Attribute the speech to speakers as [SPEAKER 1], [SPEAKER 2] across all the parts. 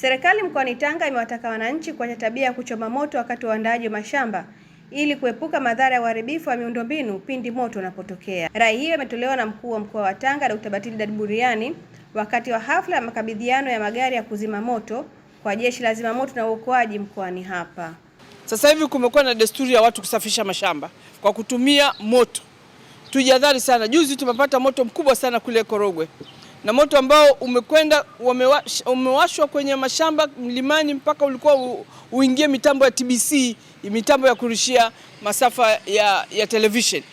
[SPEAKER 1] Serikali mkoani Tanga imewataka wananchi kuacha tabia ya kuchoma moto wakati wa uandaaji wa mashamba ili kuepuka madhara ya uharibifu wa miundombinu pindi moto unapotokea. Rai hiyo imetolewa na Mkuu wa Mkoa wa Tanga Dr. Batilda Buriani wakati wa hafla ya makabidhiano ya magari ya kuzima moto kwa Jeshi la Zimamoto na Uokoaji mkoani hapa.
[SPEAKER 2] Sasa hivi kumekuwa na desturi ya watu kusafisha mashamba kwa kutumia moto. Tujihadhari sana. Juzi tumepata moto mkubwa sana kule Korogwe. Na moto ambao umewashwa kwenye mashamba mlimani mpaka ulikuwa uingie mitambo ya TBC, mitambo ya kurushia masafa ya television.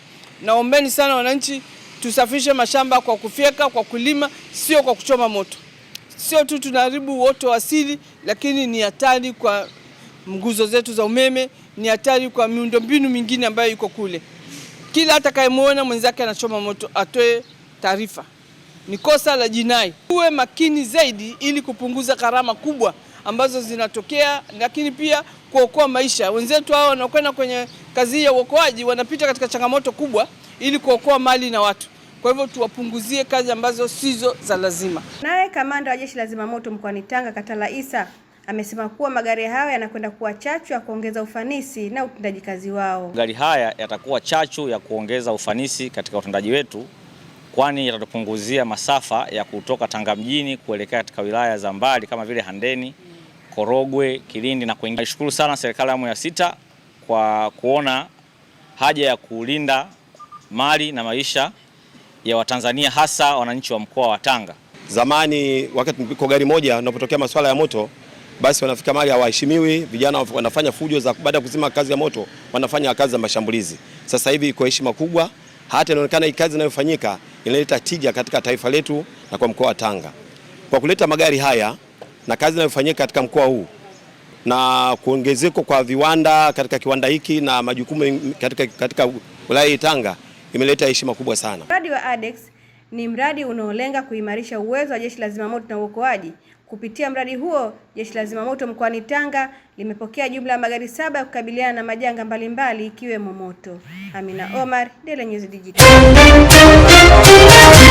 [SPEAKER 2] Naombeni sana wananchi tusafishe mashamba kwa kufyeka, kwa kulima, sio kwa kuchoma moto. Sio tu tunaharibu uoto wa asili, lakini ni hatari kwa nguzo zetu za umeme, ni hatari kwa miundombinu mingine ambayo iko kule. Kila atakayemuona mwenzake anachoma moto atoe taarifa. Ni kosa la jinai. Uwe makini zaidi ili kupunguza gharama kubwa ambazo zinatokea, lakini pia kuokoa maisha. Wenzetu hao wanakwenda kwenye kazi ya uokoaji wanapita katika changamoto kubwa ili kuokoa mali na watu. Kwa hivyo tuwapunguzie kazi ambazo sizo za lazima.
[SPEAKER 1] Naye kamanda wa Jeshi la Zimamoto mkoani Tanga Katala Isa amesema kuwa magari hayo yanakwenda kuwa chachu ya kuongeza ufanisi na utendaji kazi wao.
[SPEAKER 3] Magari haya yatakuwa chachu ya kuongeza ufanisi katika utendaji wetu, kwani yatatupunguzia masafa ya kutoka Tanga mjini kuelekea katika wilaya za mbali kama vile Handeni, Korogwe, Kilindi na kwingine. Nashukuru sana serikali ya awamu ya 6 kwa kuona haja ya kulinda mali na maisha ya Watanzania, hasa wananchi wa mkoa wa Tanga.
[SPEAKER 4] Zamani wakati mpiko gari moja unapotokea masuala ya moto, basi wanafika mahali hawaheshimiwi, vijana wanafanya fujo za baada ya kuzima kazi ya moto, wanafanya kazi za mashambulizi. Sasa hivi iko heshima kubwa, hata inaonekana hii kazi inayofanyika inaleta tija katika taifa letu na kwa mkoa wa Tanga. Kwa kuleta magari haya na kazi inayofanyika katika mkoa huu na kuongezeko kwa viwanda katika kiwanda hiki na majukumu katika wilaya ya Tanga imeleta heshima kubwa sana.
[SPEAKER 1] Mradi wa ADEX ni mradi unaolenga kuimarisha uwezo wa Jeshi la Zimamoto na Uokoaji. Kupitia mradi huo, Jeshi la Zimamoto mkoani Tanga limepokea jumla ya magari 7 ya kukabiliana na majanga mbalimbali ikiwemo moto. Amina Omar, Daily News Digital.